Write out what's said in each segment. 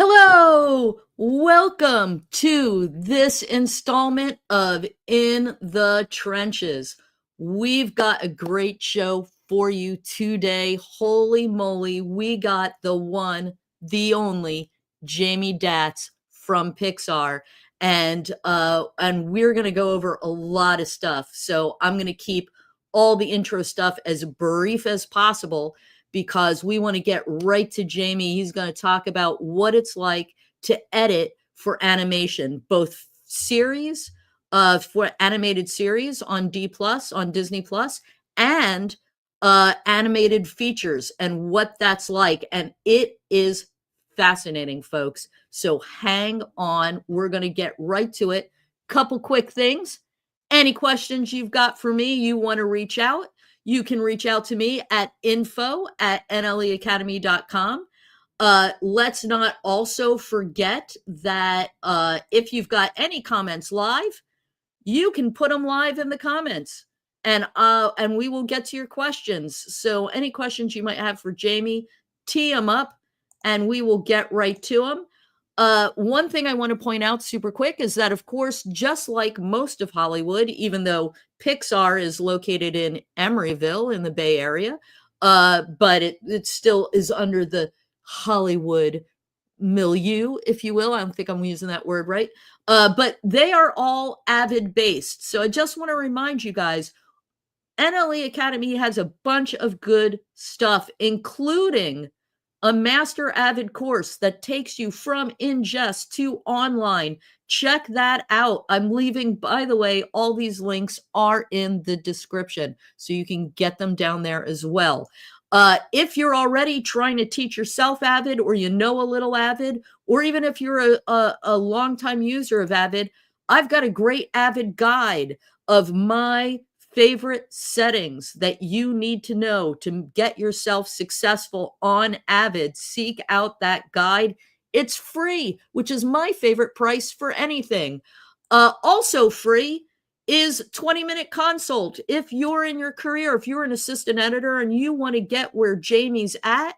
Hello, welcome to this installment of In the Trenches. We've got a great show for you today. Holy moly, we got the one, the only Jamie Datz from Pixar, and we're going to go over a lot of stuff. So I'm going to keep all the intro stuff as brief as possible because we want to get right to Jamie. He's going to talk about what it's like to edit for animation, both series, for animated series on on Disney Plus, and animated features and what that's like. And it is fascinating, folks. So hang on. We're going to get right to it. Couple quick things. Any questions you've got for me, you want to reach out, you can reach out to me at info@nleacademy.com. Let's not also forget that if you've got any comments live, you can put them live in the comments, and we will get to your questions. So any questions you might have for Jamie, tee them up, and we will get right to them. One thing I want to point out super quick is that, of course, just like most of Hollywood, even though Pixar is located in Emeryville in the Bay Area, but it still is under the Hollywood milieu, if you will. I don't think I'm using that word right. But they are all Avid based. So I just want to remind you guys, NLE Academy has a bunch of good stuff, including a Master Avid course that takes you from ingest to online. Check that out. I'm leaving, by the way, all these links are in the description, so you can get them down there as well. If you're already trying to teach yourself Avid, or you know a little Avid, or even if you're a longtime user of Avid, I've got a great Avid guide of my favorite settings that you need to know to get yourself successful on Avid. Seek out that guide. It's free, which is my favorite price for anything. Also free is 20-minute consult. If you're in your career, if you're an assistant editor and you want to get where Jamie's at,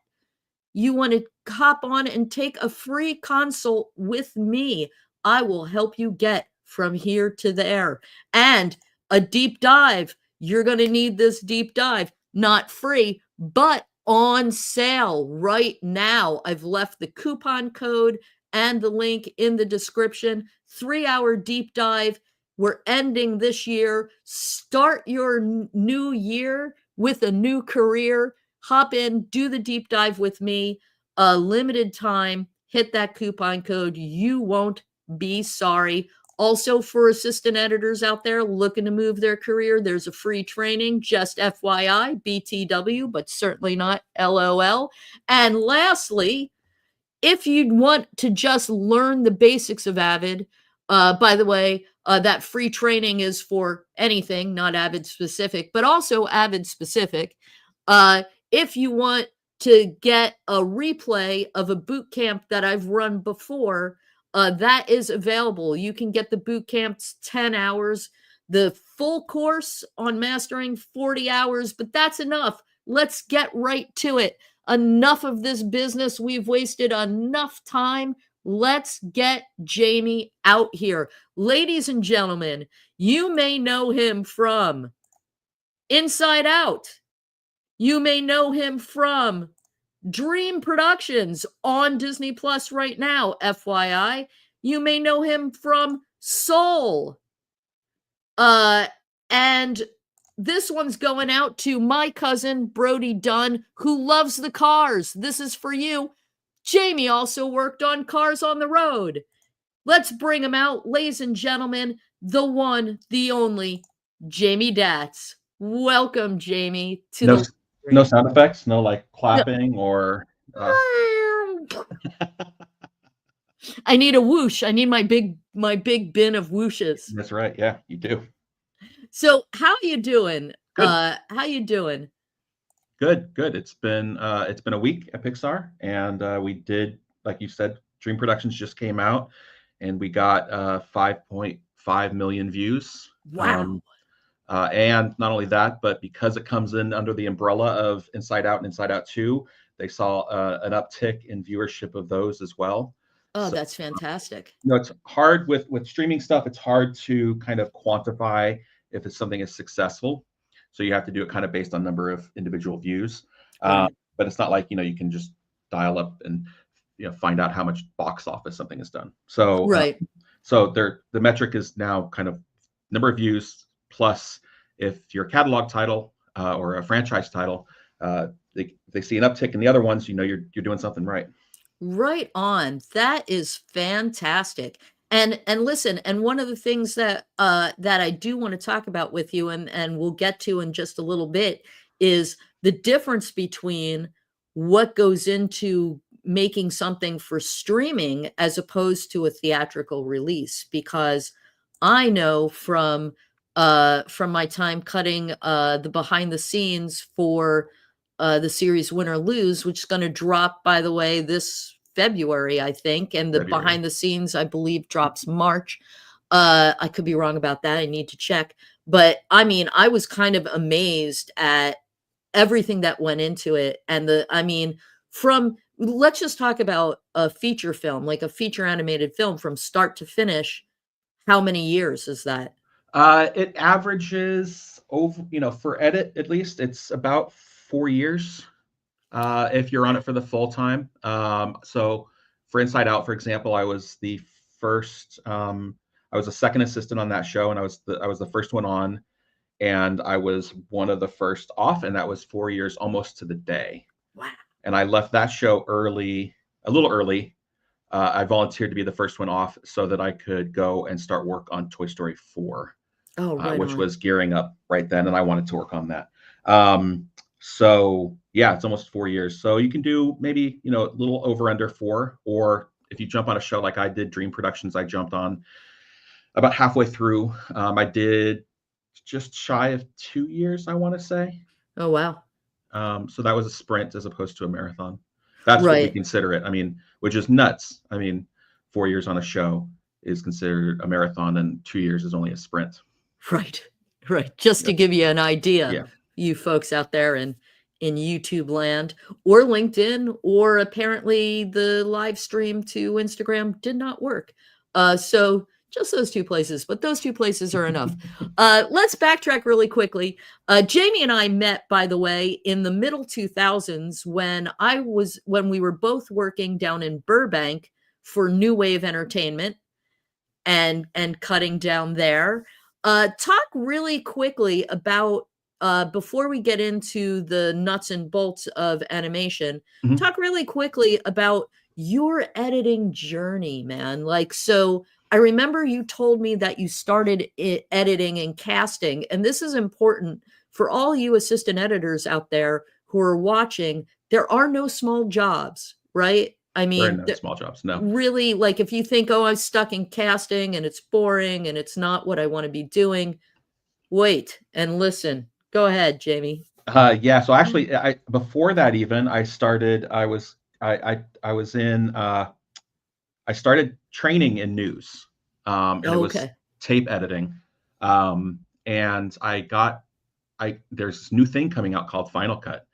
you want to hop on and take a free consult with me. I will help you get from here to there. And a deep dive. You're going to need this deep dive. Not free, but on sale right now. I've left the coupon code and the link in the description. 3-hour deep dive. We're ending this year. Start your new year with a new career. Hop in, do the deep dive with me. A limited time. Hit that coupon code. You won't be sorry. Also, for assistant editors out there looking to move their career, there's a free training, just FYI, BTW, but certainly not LOL. And lastly, if you'd want to just learn the basics of Avid, by the way, that free training is for anything, not Avid specific, but also Avid specific. If you want to get a replay of a boot camp that I've run before, that is available. You can get the boot camp's 10 hours, the full course on mastering 40 hours, but that's enough. Let's get right to it. Enough of this business. We've wasted enough time. Let's get Jamie out here. Ladies and gentlemen, you may know him from Inside Out. You may know him from Dream Productions on Disney Plus right now, FYI. You may know him from Soul. And this one's going out to my cousin, Brody Dunn, who loves the Cars. This is for you. Jamie also worked on Cars on the Road. Let's bring him out, ladies and gentlemen, the one, the only, Jamie Datz. Welcome, Jamie, to the... No sound effects, no like clapping or. I need a whoosh. I need my big bin of whooshes. That's right. Yeah, you do. So, how you doing? Good. How you doing? Good. It's been a week at Pixar, and we did, like you said, Dream Productions just came out, and we got 5.5 million views. Wow. And not only that, but because it comes in under the umbrella of Inside Out and Inside Out 2, they saw an uptick in viewership of those as well. Oh, that's fantastic. It's hard with streaming stuff. It's hard to kind of quantify if it's something is successful. So you have to do it kind of based on number of individual views. Right. But it's not like you can just dial up and find out how much box office something has done. So Right. the metric is now kind of number of views plus if you're a catalog title or a franchise title, they see an uptick in the other ones. You're doing something right. Right on. That is fantastic. And listen, and one of the things that I do want to talk about with you and we'll get to in just a little bit is the difference between what goes into making something for streaming as opposed to a theatrical release, because I know from my time cutting the behind the scenes for the series Win or Lose, which is going to drop, by the way, this February, I think. And the February. behind the scenes, I believe, drops March. I could be wrong about that. I need to check. But I mean, I was kind of amazed at everything that went into it. And let's just talk about a feature film, like a feature animated film from start to finish. How many years is that? It averages over, for edit at least, it's about 4 years if you're on it for the full time. So for Inside Out, for example, I was the first. I was a second assistant on that show, and I was the first one on, and I was one of the first off, and that was 4 years almost to the day. Wow. And I left that show early, a little early. I volunteered to be the first one off so that I could go and start work on Toy Story 4. Oh, right Which on. was gearing up right then, and I wanted to work on that. So yeah, it's almost 4 years. So you can do maybe a little over under 4, or if you jump on a show like I did, Dream Productions, I jumped on about halfway through. I did just shy of 2 years, I want to say. Oh, wow. So that was a sprint as opposed to a marathon. That's what we Right. consider it. I mean, which is nuts. I mean, 4 years on a show is considered a marathon, and 2 years is only a sprint. Right. Right. Just to give you an idea, Yeah. you folks out there in YouTube land or LinkedIn, or apparently the live stream to Instagram did not work. So just those two places, but those two places are enough. Let's backtrack really quickly. Jamie and I met, by the way, in the middle 2000s when we were both working down in Burbank for New Wave Entertainment and cutting down there. Talk really quickly about before we get into the nuts and bolts of animation. Mhm. Talk really quickly about your editing journey, man. Like, so I remember you told me that you started editing and casting, and this is important for all you assistant editors out there who are watching. There are no small jobs, right? I There are mean, no small jobs. No. really, like, if you think, oh, I'm stuck in casting and it's boring and it's not what I want to be doing, wait and listen. Go ahead, Jamie. Yeah. So actually, before that even, I started. I was in. I started training in news, and it was Okay. tape editing. And there's this new thing coming out called Final Cut,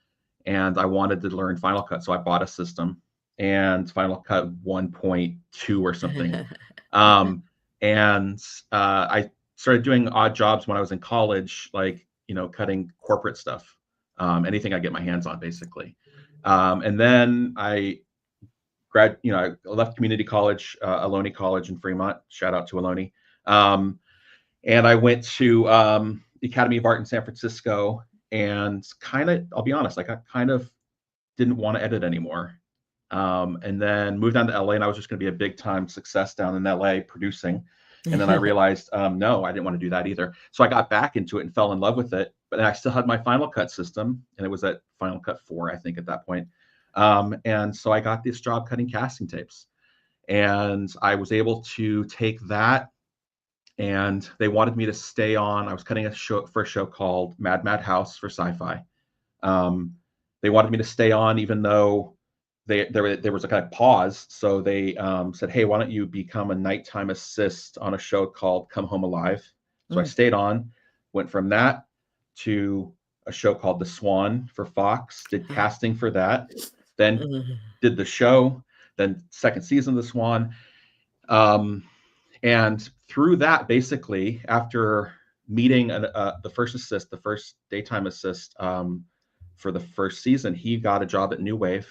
and I wanted to learn Final Cut, so I bought a system and Final Cut 1.2 or something. And I started doing odd jobs when I was in college, like cutting corporate stuff, anything I get my hands on, basically. And then I left community college, Ohlone College in Fremont. Shout out to Ohlone. And I went to the Academy of Art in San Francisco, and I'll be honest, like I kind of didn't want to edit anymore. And then moved down to LA, and I was just going to be a big time success down in LA producing. And then I realized, no, I didn't want to do that either. So I got back into it and fell in love with it. But I still had my Final Cut system, and it was at Final Cut 4, I think, at that point. And so I got this job cutting casting tapes, and I was able to take that, and they wanted me to stay on. I was cutting a show called Mad House for Sci-Fi. They wanted me to stay on, even though there was a kind of pause. So they said, hey, why don't you become a nighttime assist on a show called Come Home Alive? So I stayed on, went from that to a show called The Swan for Fox, did casting for that, then did the show, then second season of the Swan. And through that, basically, after meeting the first daytime assist for the first season, he got a job at New Wave,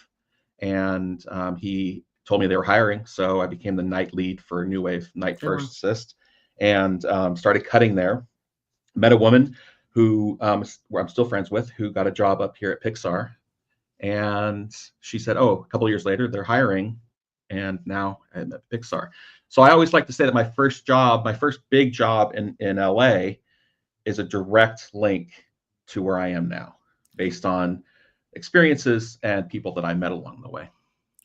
and he told me they were hiring. So I became the night lead for New Wave, night first assist, and started cutting there. Met a woman who where I'm still friends with, who got a job up here at Pixar, and she said, "Oh, a couple of years later, they're hiring." And now I'm at Pixar. So I always like to say that my first big job in LA is a direct link to where I am now, based on experiences and people that I met along the way.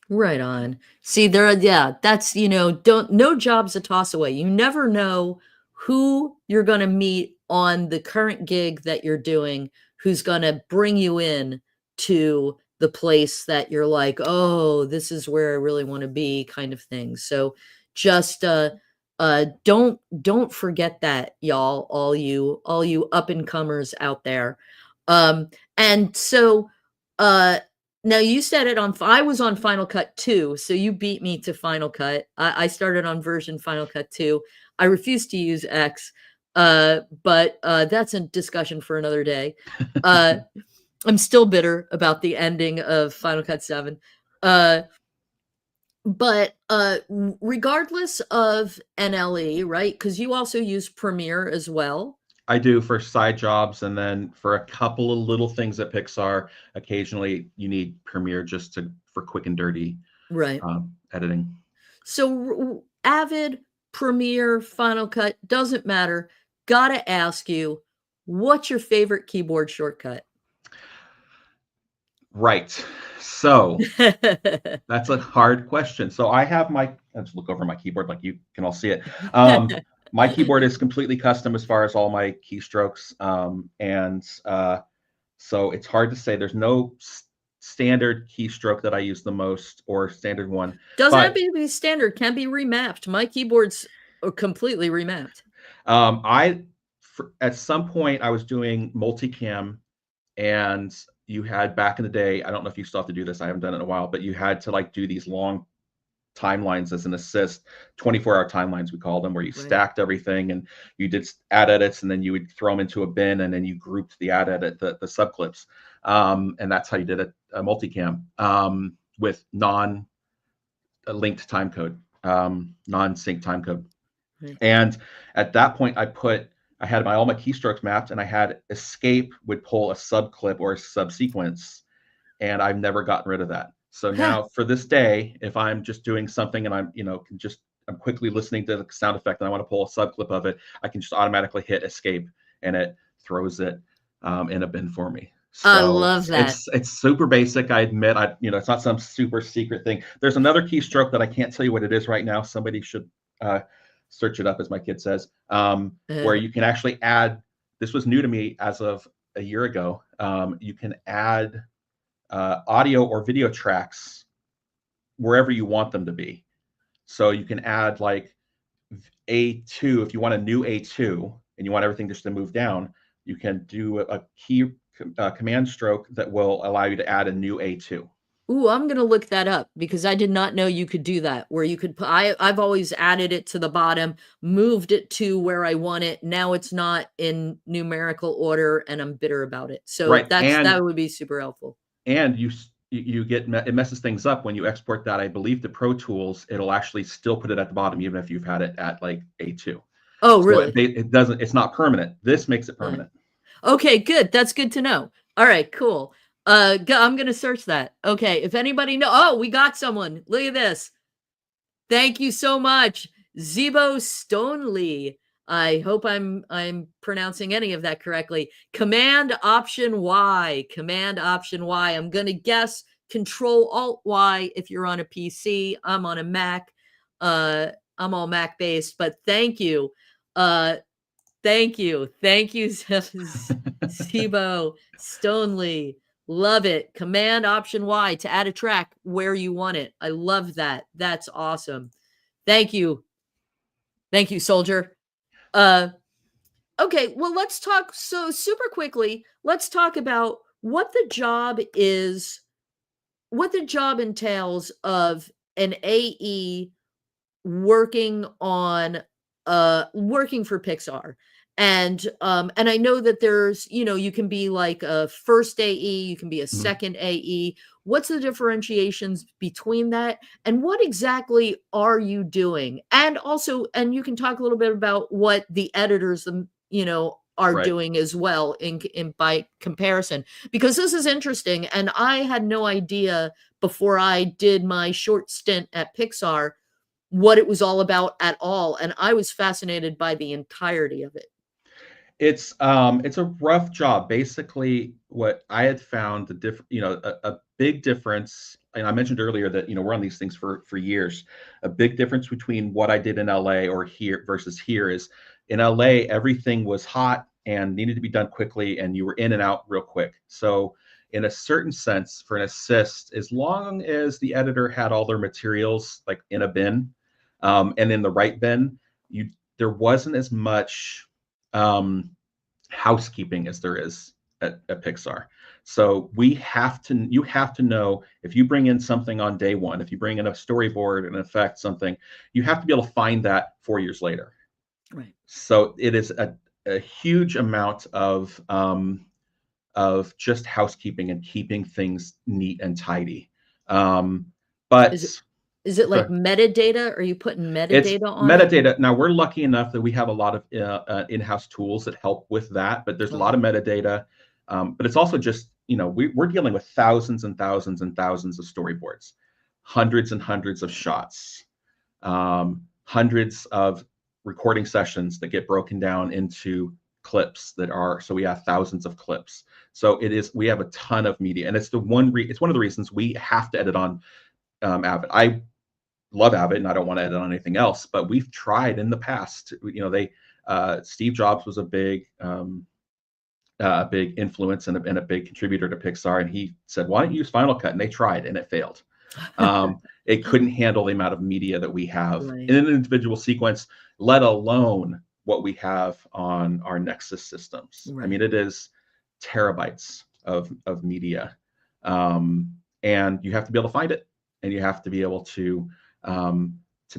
Right on. See, that's, no job's a toss away. You never know who you're going to meet on the current gig that you're doing, who's going to bring you in to the place that you're like, oh, this is where I really want to be, kind of thing. So just don't forget that, y'all, all you up and comers out there. And so now you said it on I was on Final Cut 2, so you beat me to Final Cut. I started on version Final Cut 2. I refuse to use X, but that's a discussion for another day. I'm still bitter about the ending of Final Cut 7. But regardless of NLE, right? Because you also use Premiere as well. I do for side jobs, and then for a couple of little things at Pixar, occasionally you need Premiere just for quick and dirty right editing. So Avid, Premiere, Final Cut, doesn't matter. Gotta ask you, what's your favorite keyboard shortcut? Right. So that's a hard question. So I have let's look over my keyboard like you can all see it. My keyboard is completely custom as far as all my keystrokes. So it's hard to say. There's no standard keystroke that I use the most, or standard one. Doesn't have to be standard, can be remapped. My keyboards are completely remapped. At some point I was doing multicam, and you had, back in the day, I don't know if you still have to do this, I haven't done it in a while, but you had to do these long timelines as an assist, 24-hour timelines we call them, where you stacked everything and you did ad edits, and then you would throw them into a bin, and then you grouped the ad edit, the sub clips, and that's how you did it, a multicam, with non-linked time code, non-sync time code. And at that point I had all my keystrokes mapped, and I had escape would pull a sub clip or a subsequence, and I've never gotten rid of that. So now for this day, if I'm just doing something and I'm quickly listening to the sound effect and I want to pull a sub clip of it, I can just automatically hit escape, and it throws it in a bin for me. So I love that. It's super basic. I admit, it's not some super secret thing. There's another keystroke that I can't tell you what it is right now. Somebody should search it up, as my kid says, where you can actually add, this was new to me as of a year ago, you can add audio or video tracks wherever you want them to be. So you can add A2, if you want a new A2 and you want everything just to move down, you can do a key command stroke that will allow you to add a new A2. Ooh, I'm going to look that up, because I did not know you could do that, where you could I've always added it to the bottom, moved it to where I want it. Now it's not in numerical order, and I'm bitter about it. So that would be super helpful. And you get, it messes things up when you export that. I believe the Pro Tools, it'll actually still put it at the bottom, even if you've had it at A2. Oh, really? So it's not permanent. This makes it permanent. Okay, good. That's good to know. All right, cool. I'm gonna search that. Okay, if anybody we got someone. Look at this. Thank you so much, Zebo Stonely. I hope I'm pronouncing any of that correctly. Command Option Y. Command Option Y. I'm gonna guess Control Alt Y if you're on a PC. I'm on a Mac. I'm all Mac based, but thank you. Thank you, Zebo Stonely. Love it. Command Option Y to add a track where you want it. I love that. That's awesome. Thank you. Thank you, soldier. Okay, well, let's talk. So super quickly, let's talk about what the job is, what the job entails of an AE working on working for Pixar. And I know that there's, you can be like a first AE, you can be a Mhm. second AE. What's the differentiations between that? And what exactly are you doing? And also, and you can talk a little bit about what the editors, are Right. doing as well in by comparison, because this is interesting. And I had no idea before I did my short stint at Pixar what it was all about at all, and I was fascinated by the entirety of it. It's a rough job. Basically, what I had found a big difference, and I mentioned earlier that, we're on these things for years. A big difference between what I did in LA or here versus here is in LA, everything was hot and needed to be done quickly, and you were in and out real quick. So, in a certain sense, for an assist, as long as the editor had all their materials like in a bin, and in the right bin, you there wasn't as much um, housekeeping as there is at Pixar. So you have to know if you bring in something on day one, if you bring in a storyboard, an effect, something, you have to be able to find that 4 years later. Right. So it is a huge amount of just housekeeping and keeping things neat and tidy. Um, Is it but is it like go metadata? Are you putting It's metadata on it? metadata. Now we're lucky enough that we have a lot of in-house tools that help with that, but there's a lot Uh-huh. of metadata. But it's also just, we're dealing with thousands and thousands and thousands of storyboards, hundreds and hundreds of shots, hundreds of recording sessions that get broken down into clips so we have thousands of clips. So we have a ton of media, and it's one of the reasons we have to edit on Avid. I love Avid and I don't want to edit on anything else, but we've tried in the past. Steve Jobs was a big influence and a big contributor to Pixar, and he said, "Why don't you use Final Cut?" And they tried, and it failed. It couldn't handle the amount of media that we have in Right. an individual sequence, let alone what we have on our Nexus systems. I mean, Right. it is terabytes of media, um, and you have to be able to find it, and you have to be able to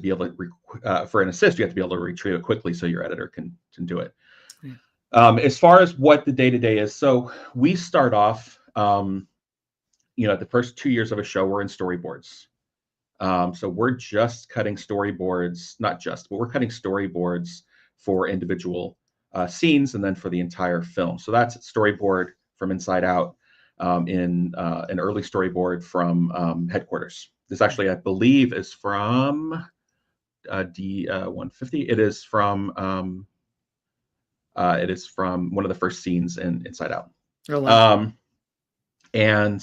be able to for an assist, you have to be able to retrieve it quickly so your editor can do it. Yeah. As far as what the day to day is, so we start off, the first 2 years of a show, we're in storyboards. So we're just cutting storyboards, not just, but we're cutting storyboards for individual scenes and then for the entire film. So that's storyboard from Inside Out, in an early storyboard from Headquarters. This actually, I believe, is from D150. It is from one of the first scenes in Inside Out. Oh, wow. Um, and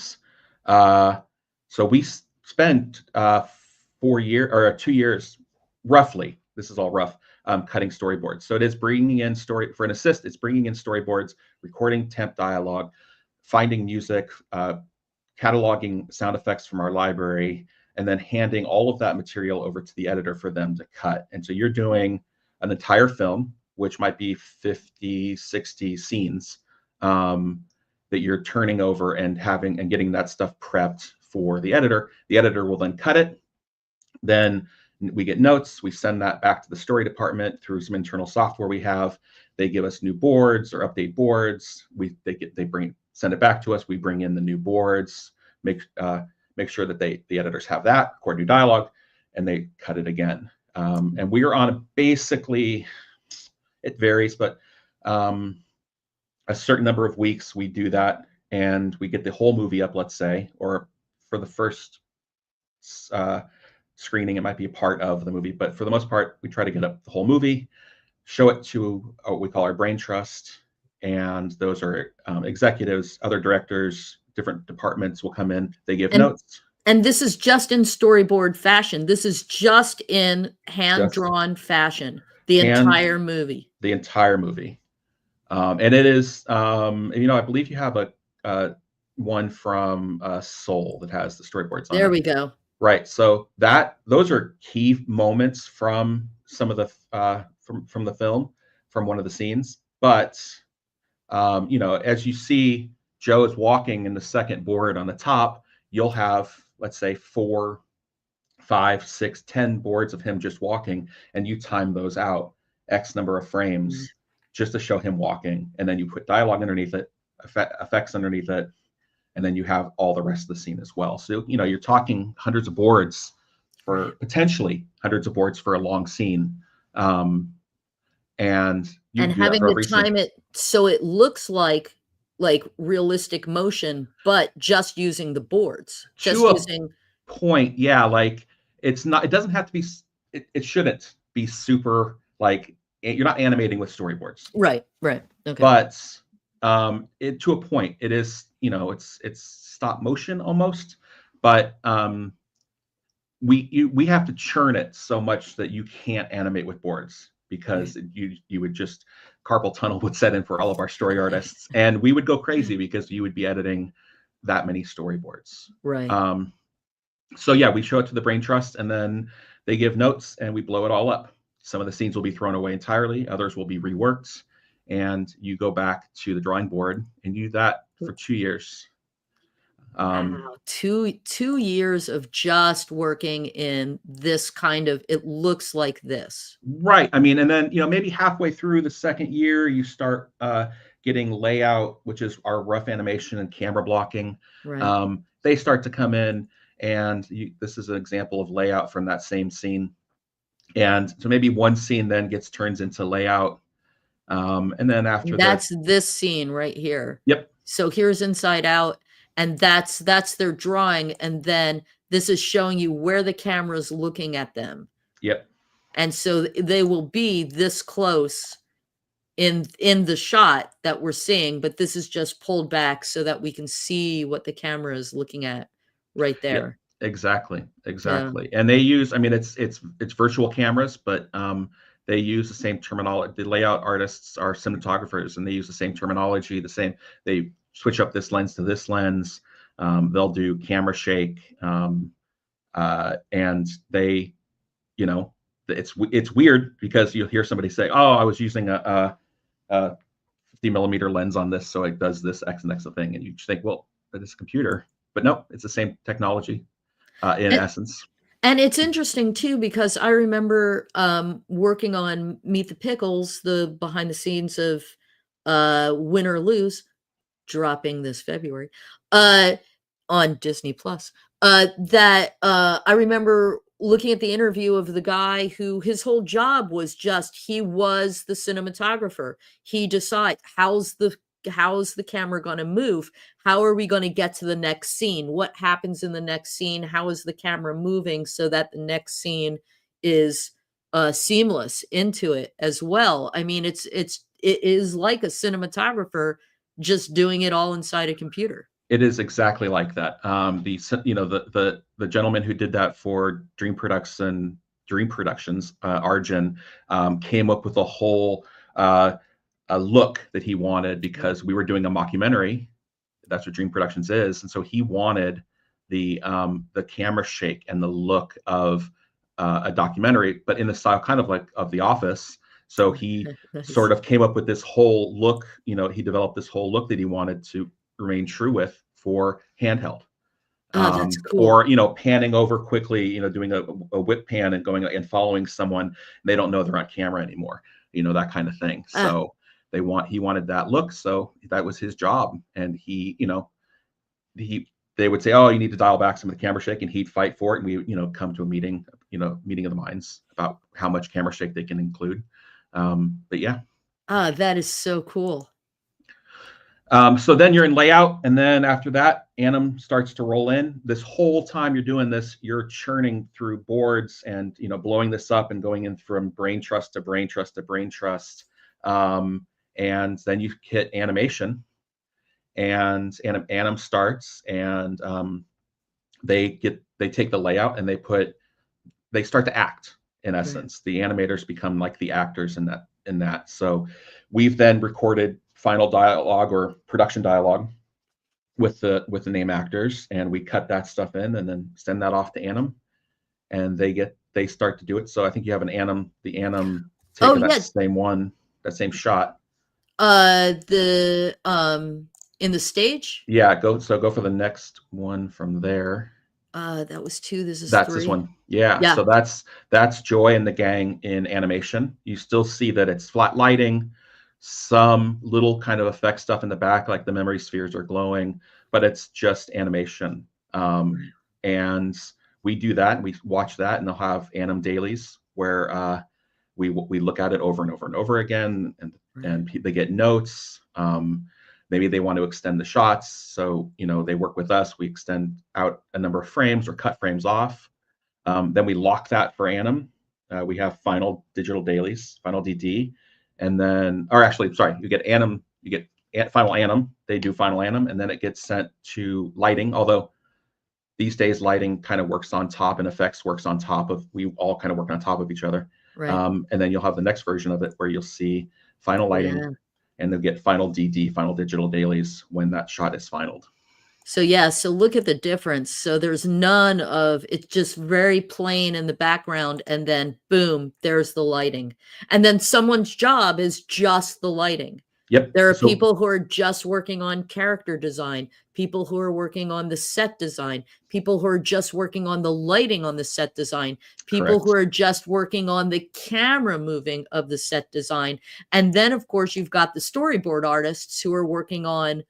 so we spent 4 years or 2 years, roughly. This is all rough. Cutting storyboards. So it is bringing in story for an assist. It's bringing in storyboards, recording temp dialogue, finding music, cataloging sound effects from our library, and then handing all of that material over to the editor for them to cut. And so you're doing an entire film, which might be 50, 60 scenes, that you're turning over and getting that stuff prepped for the editor. The editor will then cut it. Then we get notes. We send that back to the story department through some internal software we have. They give us new boards or update boards. Send it back to us. We bring in the new boards, make sure that the editors have that, record new dialogue, and they cut it again. And we are on basically, it varies, but a certain number of weeks we do that, and we get the whole movie up, let's say, or for the first screening, it might be a part of the movie, but for the most part, we try to get up the whole movie, show it to what we call our brain trust, and those are executives, other directors, different departments will come in. They give And notes. and this is just in storyboard fashion. This is just in Just hand-drawn fashion, the hand entire movie. the entire movie, and it is. I believe you have a one from Soul that has the storyboards on There it. we go. Right. So those are key moments from some of the from the film, from one of the scenes. But as you see, Joe is walking in the second board on the top. You'll have, let's say, four 5, 6, 10 boards of him just walking, and you time those out X number of frames just to show him walking, and then you put dialogue underneath it, effects underneath it, and then you have all the rest of the scene as well. So you're talking hundreds of boards for potentially hundreds of boards for a long scene, and you And can do that having for to every time scene. it so it looks like realistic motion, but just using the boards, just To a using. point, yeah, like it doesn't have to be, it shouldn't be super, like you're not animating with storyboards, Right. Okay. but to a point it is, it's stop motion almost, but we have to churn it so much that you can't animate with boards, because you would just, carpal tunnel would set in for all of our story artists, and we would go crazy because you would be editing that many storyboards. Right. So yeah, we show it to the brain trust, and then they give notes, and we blow it all up. Some of the scenes will be thrown away entirely, others will be reworked, and you go back to the drawing board and you do that for 2 years. Wow, 2 years of just working in this kind of, it looks like this. Right. I mean, and then maybe halfway through the second year, you start getting layout, which is our rough animation and camera blocking. Right. They start to come in, and this is an example of layout from that same scene. And so maybe one scene then turns into layout, and then after That's this scene right here. Yep. So here's Inside Out, and that's their drawing, and then this is showing you where the camera's looking at them. Yep. And so they will be this close in the shot that we're seeing, but this is just pulled back so that we can see what the camera is looking at right there. Yeah, exactly. And they use, I mean, it's virtual cameras, but they use the same terminology. The layout artists are cinematographers, and they use the same terminology, they switch up this lens to this lens. They'll do camera shake, and they, it's weird because you'll hear somebody say, "Oh, I was using a 50mm lens on this, so it does this X and X thing," and you just think, well, that is a computer, but no, it's the same technology in essence. And it's interesting too, because I remember working on Meet the Pickles, the behind the scenes of Win or Lose, dropping this February on Disney Plus. That I remember looking at the interview of the guy who his whole job was he was the cinematographer. He decides how's the camera going to move? How are we going to get to the next scene? What happens in the next scene? How is the camera moving so that the next scene is seamless into it as well? I mean, it is like a cinematographer just doing it all inside a computer. It is exactly like that. The gentleman who did that for Dream Productions, Arjun, came up with a whole a look that he wanted, because we were doing a mockumentary. That's what Dream Productions is, and so he wanted the camera shake and the look of a documentary, but in the style kind of like of The Office. So he sort of came up with this whole look. He developed this whole look that he wanted to remain true with for handheld. Oh, that's cool. Or panning over quickly, doing a whip pan and going and following someone. They don't know they're on camera anymore. That kind of thing. So he wanted that look, so that was his job. And they would say, "Oh, you need to dial back some of the camera shake," and he'd fight for it. And we come to a meeting of the minds about how much camera shake they can include. But yeah. That is so cool. So then you're in layout, and then after that, anim starts to roll in. This whole time you're doing this, you're churning through boards and blowing this up and going in from brain trust to brain trust to brain trust. And then you hit animation, and anim starts, and they take the layout and they start to act. In essence, the animators become like the actors in that. So we've then recorded final dialogue or production dialogue with the name actors, and we cut that stuff in and then send that off to anim, and they start to do it. So I think you have the anim taking that same shot. In the stage? Yeah, go for the next one from there. That was 2, this is That's this 3. one. Yeah. Yeah. So that's Joy and the gang in animation. You still see that it's flat lighting, some little kind of effect stuff in the back, like the memory spheres are glowing, but it's just animation. Right, And we do that, and we watch that, and they'll have anim dailies where we look at it over and over and over again, right, and they get notes. Maybe they want to extend the shots, so they work with us. We extend out a number of frames or cut frames off. Then we lock that for anim. We have final digital dailies, final DD, and then, or actually, sorry, you get anim, you get final anim. They do final anim, and then it gets sent to lighting. Although these days lighting kind of works on top and effects works on top of, we all kind of work on top of each other. right. And then you'll have the next version of it where you'll see final lighting, Yeah. and they'll get final DD, final digital dailies, when that shot is finalized. So, yeah, so look at the difference. So there's none of it's just very plain in the background, and then boom, there's the lighting. And then someone's job is just the lighting. Yep. There are So people who are just working on character design, people who are working on the set design, people who are just working on the lighting on the set design, people who correct. are just working on the camera moving of the set design. And then, of course, you've got the storyboard artists who are working on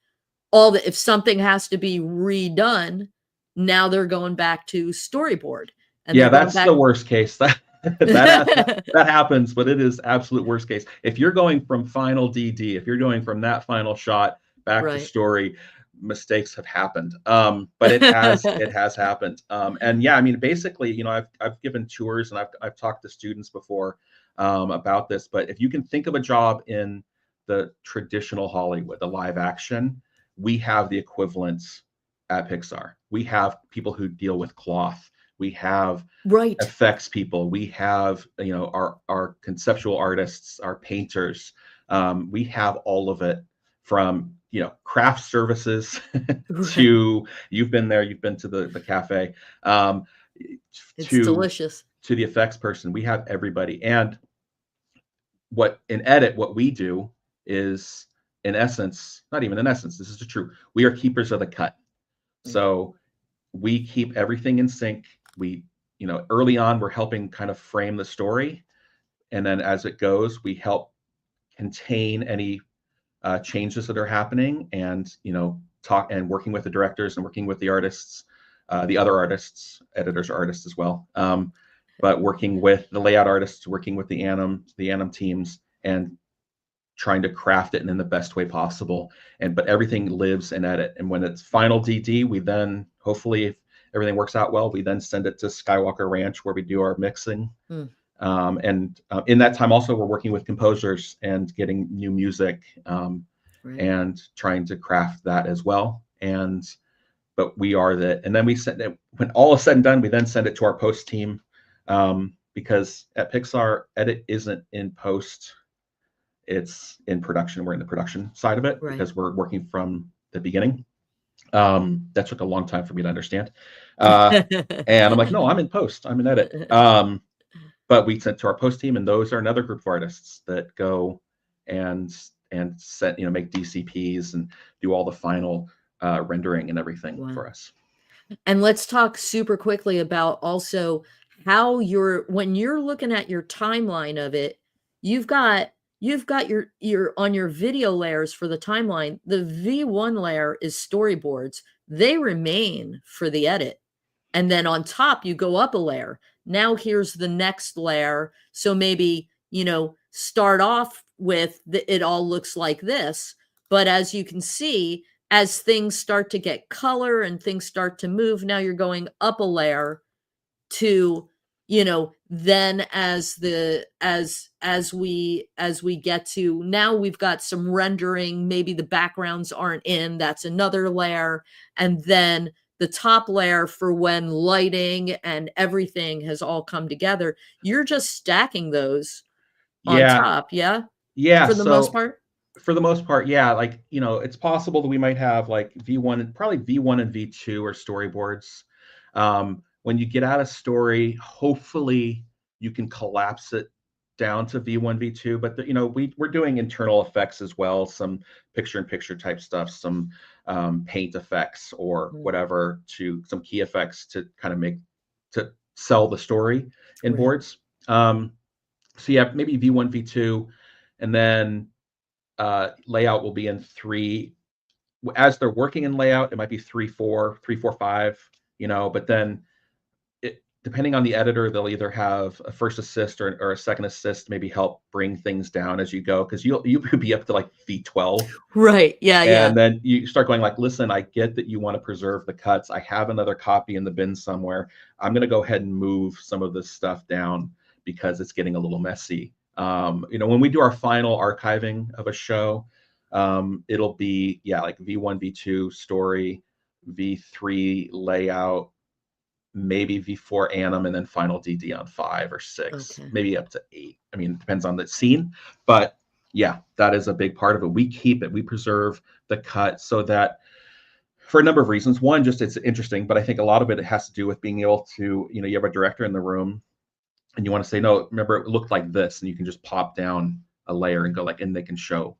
all the if something has to be redone, now they're going back to storyboard, and Yeah, they're going that's the back. worst case. That happens, but it is absolute worst case. If you're going from final DD, if you're going from that final shot back to Right. story, mistakes have happened. But it has happened. And yeah, I mean, basically, I've given tours, and I've talked to students before about this. But if you can think of a job in the traditional Hollywood, the live action, we have the equivalents at Pixar. We have people who deal with cloth. We have Right. effects people. We have our conceptual artists, our painters. We have all of it, from craft services Right. to, you've been there, you've been to the cafe, It's to delicious. the effects person. We have everybody. And what we do is, in essence, not even in essence, this is the truth, we are keepers of the cut. Right. So we keep everything in sync. We, early on, we're helping kind of frame the story. And then as it goes, we help contain any changes that are happening, and, talk and working with the directors and working with the artists, the other artists, editors are artists as well. But working with the layout artists, working with the anim teams, and trying to craft it in the best way possible. But everything lives in edit. And when it's final DD, we then, hopefully, if everything works out well, we then send it to Skywalker Ranch, where we do our mixing. Mm, And in that time also, we're working with composers and getting new music, right. and trying to craft that as well. But and then we send it, when all is said and done, we then send it to our post team, because at Pixar, edit isn't in post, it's in production. We're in the production side of it, Right. because we're working from the beginning. That took a long time for me to understand. And I'm like, no, I'm in post, I'm in edit. But we sent to our post team, and those are another group of artists that go and set, make DCPs and do all the final rendering and everything Wow. for us. And let's talk super quickly about also how when you're looking at your timeline of it, you've got your on your video layers for the timeline, the V1 layer is storyboards. They remain for the edit. And then on top, you go up a layer. Now here's the next layer. So maybe, start off with it all looks like this. But as you can see, as things start to get color and things start to move, now you're going up a layer to, then as we get to now, we've got some rendering, maybe the backgrounds aren't in, that's another layer. And then the top layer for when lighting and everything has all come together, you're just stacking those on Yeah, top, yeah, yeah. for the most So part. for the most part, yeah, like, it's possible that we might have like V1, probably V1 and V2 or storyboards. When you get out of story, hopefully you can collapse it down to V1, V2, but you know, we're doing internal effects as well, some picture-in-picture type stuff, some paint effects or whatever, to some key effects to kind of to sell the story in Right. boards. So yeah, maybe V1, V2, and then layout will be in 3. As they're working in layout, it might be 3, 4, 3, 4, 5, you know, but then depending on the editor, they'll either have a first assist or a second assist, maybe help bring things down as you go, because you could be up to like V12. Right. Yeah. Yeah. And then you start going like, listen, I get that you want to preserve the cuts. I have another copy in the bin somewhere. I'm going to go ahead and move some of this stuff down because it's getting a little messy. You know, when we do our final archiving of a show, it'll be, yeah, like V1, V2 story, V3 layout, maybe V4 anim, and then final DD on 5 or 6, Okay. maybe up to 8. I mean, it depends on the scene, but yeah, that is a big part of it. We keep it, we preserve the cut so that, for a number of reasons. One, just it's interesting, but I think a lot of it has to do with being able to, you know, you have a director in the room and you want to say, no, remember it looked like this, and you can just pop down a layer and go like, and they can show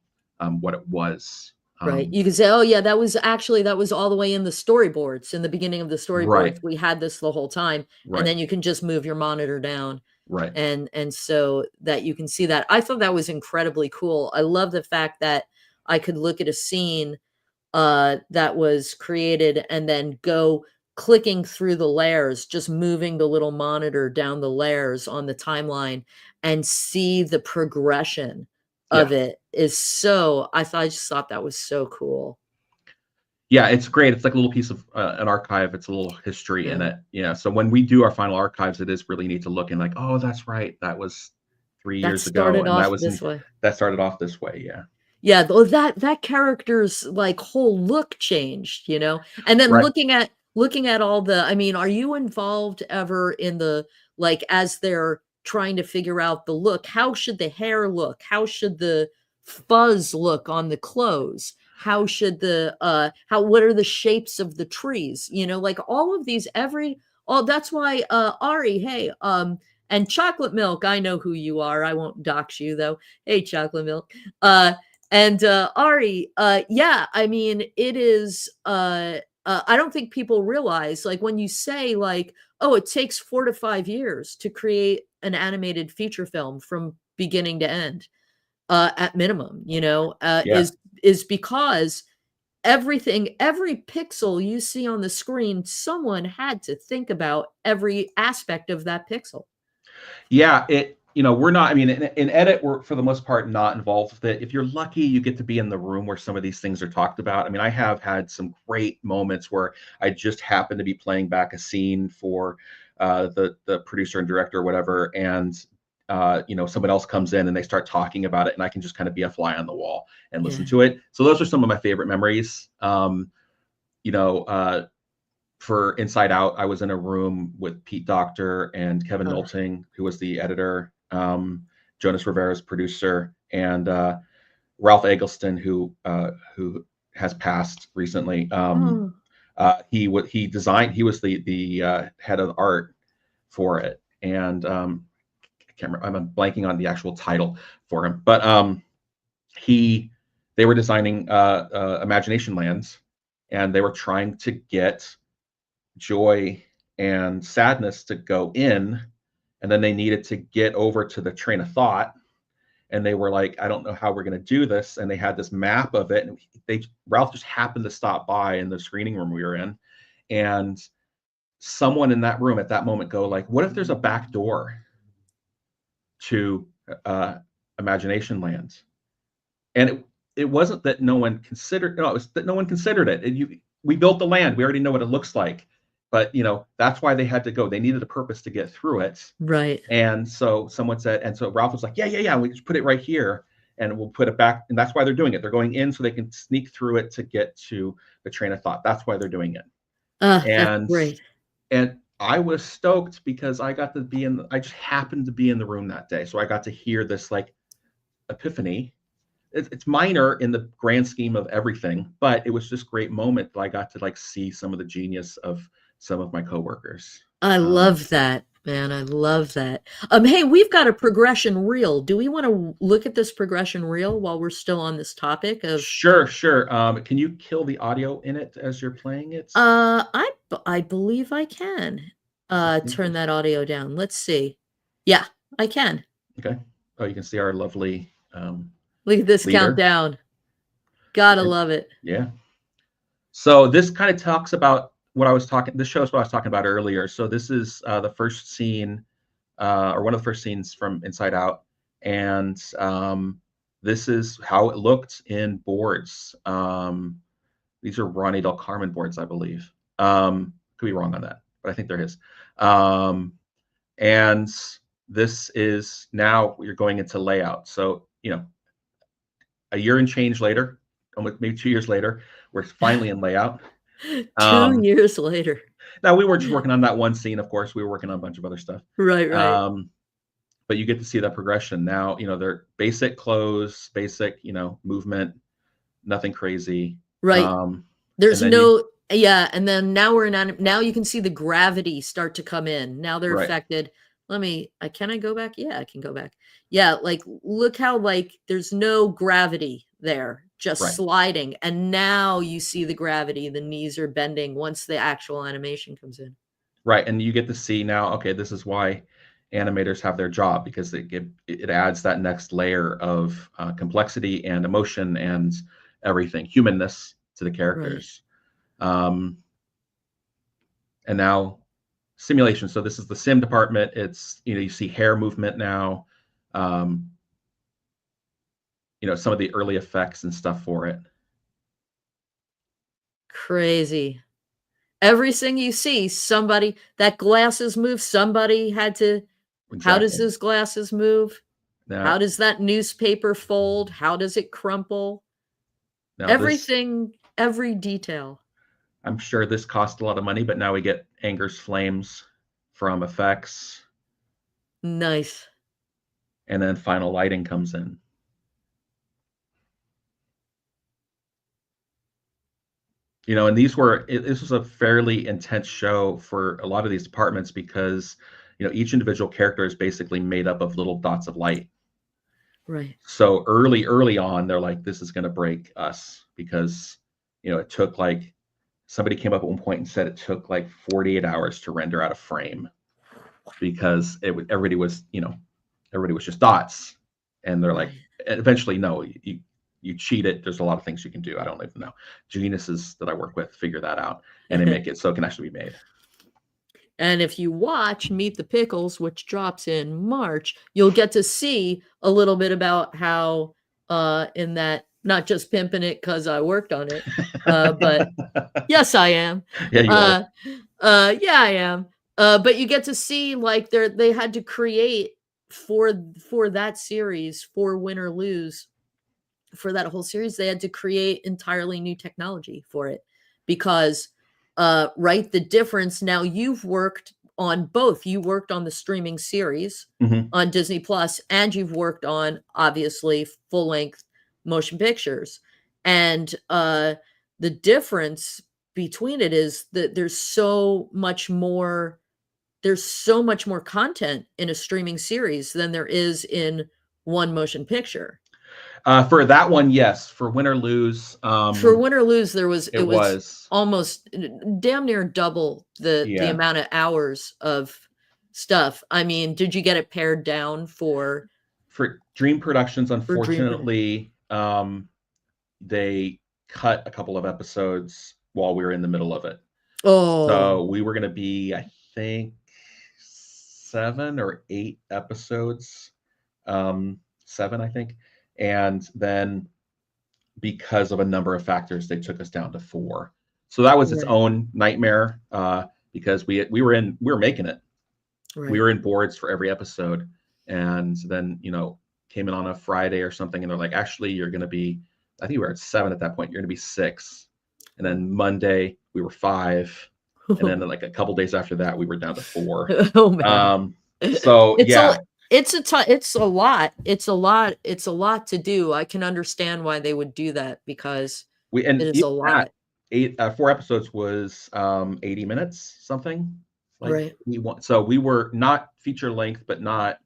what it was. Right. You can say, oh yeah, that was all the way in the storyboards. In the beginning of the storyboards, Right, we had this the whole time. And right, then you can just move your monitor down right. and so that you can see that. I thought that was incredibly cool. I love the fact that I could look at a scene that was created and then go clicking through the layers, just moving the little monitor down the layers on the timeline and see the progression of Yeah. it is so I just thought that was so cool. Yeah, it's great. It's like a little piece of an archive. It's a little history in Yeah. it. Yeah. So when we do our final archives, it is really neat to look and like, oh, that's right. That was 3 years ago, Started and off this way. that started off this way. Yeah. Yeah, though that character's, like, whole look changed, you know? And then Right. looking at all the I mean, are you involved ever in the like, as they're trying to figure out the look, how should the hair look? How should the fuzz look on the clothes? How should how what are the shapes of the trees? You know, like, all of these that's why, Ari, hey, and Chocolate Milk, I know who you are, I won't dox you, though. Hey, Chocolate Milk. And Ari, yeah, I mean, it is. I don't think people realize, like, when you say, like, oh, it takes 4 to 5 years to create an animated feature film from beginning to end, at minimum, you know, Yeah. is because every pixel you see on the screen, someone had to think about every aspect of that pixel. Yeah. You know, we're not, I mean, in edit, we're for the most part not involved with it. If you're lucky, you get to be in the room where some of these things are talked about. I mean, I have had some great moments where I just happen to be playing back a scene for the producer and director or whatever, and you know, someone else comes in and they start talking about it, and I can just kind of be a fly on the wall and listen Yeah. to it. So those are some of my favorite memories. You know, for Inside Out, I was in a room with Pete Docter and Kevin Uh, Nolting, who was the editor, Jonas Rivera's producer, and Ralph Eggleston, who has passed recently. oh, He designed. He was the head of art for it, and I can't remember. I'm blanking on the actual title for him, but he they were designing Imagination Lands, and they were trying to get joy and sadness to go in, and then they needed to get over to the train of thought, and they were like, I don't know how we're going to do this, and they had this map of it, and Ralph just happened to stop by in the screening room we were in, and someone in that room at that moment go like, what if there's a back door to uh Imagination Land? And it wasn't that no one considered, no, it was that no one considered it. We built the land, we already know what it looks like, but you know, that's why they had to go. They needed a purpose to get through it. right. And so someone said, and so Ralph was like, yeah, we just put it right here and we'll put it back. And that's why they're doing it. They're going in so they can sneak through it to get to the train of thought. That's why they're doing it. That's And great. I was stoked because I just happened to be in the room that day. So I got to hear this like epiphany. It's minor in the grand scheme of everything, but it was just great moment that I got to like see some of the genius of some of my coworkers. I Um, love that. Man, I love that. Hey, we've got a progression reel. Do we want to look at this progression reel while we're still on this topic of Sure, sure. Can you kill the audio in it as you're playing it? I believe I can I think turn there's that audio down. Let's see. Yeah, I can. okay. Oh, you can see our lovely Look at this leader. countdown. Gotta And love it. yeah. So this kind of talks about what I was talking. This shows what I was talking about earlier. So this is the first scene, or one of the first scenes from Inside Out, and this is how it looked in boards. These are Ronnie Del Carmen boards, I believe. Could be wrong on that, but I think there is. And this is now you're going into layout. So a year and change later, almost maybe 2 years later, we're finally in layout. 2 years later. Now we weren't just working on that one scene, of course. We were working on a bunch of other stuff. Right, right. But you get to see that progression. Now, they're basic clothes, basic, movement, nothing crazy. Right. There's And then yeah, and then now now you can see the gravity start to come in. Now they're right, affected. Can I go back? Yeah, I can go back. Yeah, like look how like there's no gravity there, just right, sliding. And now you see the gravity, the knees are bending once the actual animation comes in. right. And you get to see now, okay, this is why animators have their job, because it adds that next layer of complexity and emotion and everything, humanness to the Right. characters. And now simulation. So this is the sim department. It's, you see hair movement now, some of the early effects and stuff for it. Crazy. Everything you see, somebody that glasses move, somebody had to how does Exactly. those glasses move? How Now, does that newspaper fold? How does it crumple? now this, Everything, every detail. I'm sure this cost a lot of money, but now we get Anger's flames from effects, Nice. and then final lighting comes in. And this was a fairly intense show for a lot of these departments, because each individual character is basically made up of little dots of light. Right. So early on, they're like, this is going to break us, because it took like, somebody came up at one point and said it took like 48 hours to render out a frame, because everybody was just dots, and they're like, Right. and eventually, no, you cheat it. There's a lot of things you can do. I don't even know. Geniuses that I work with figure that out, and they make it so it can actually be made. And if you watch Meet the Pickles, which drops in March, you'll get to see a little bit about how in that, not just pimping it because I worked on it, but yes, I am. Yeah, you are. Uh, yeah, I am. But you get to see like they had to create for that series, for Win or Lose, for that whole series, they had to create entirely new technology for it because right, the difference now, you've worked on both. You worked on the streaming series Mm-hmm. on Disney Plus, and you've worked on obviously full length motion pictures. And the difference between it is that there's so much more content in a streaming series than there is in one motion picture. For that one, yes. For Win or Lose, For Win or Lose, it it was was, almost damn near double the yeah. amount of hours of stuff. I mean, did you get it pared down for For Dream Productions, Dream? unfortunately, they cut a couple of episodes while we were in the middle of it. Oh, So we were going to be, I think, 7 or 8 episodes, 7, I think. And then because of a number of factors, they took us down to 4. So that was its right, own nightmare, because we were making it. We right. were in boards for every episode, and then came in on a Friday or something, and they're like, actually, you're going to be, I think we were at 7 at that point. You're going to be 6, and then Monday we were 5, and then like a couple days after that we were down to 4. Oh man, So it's yeah, a it's a lot. It's a lot to do. I can understand why they would do that because and it is even a that lot. 4 episodes was 80 minutes something. Like Right. so we were not feature length, but not,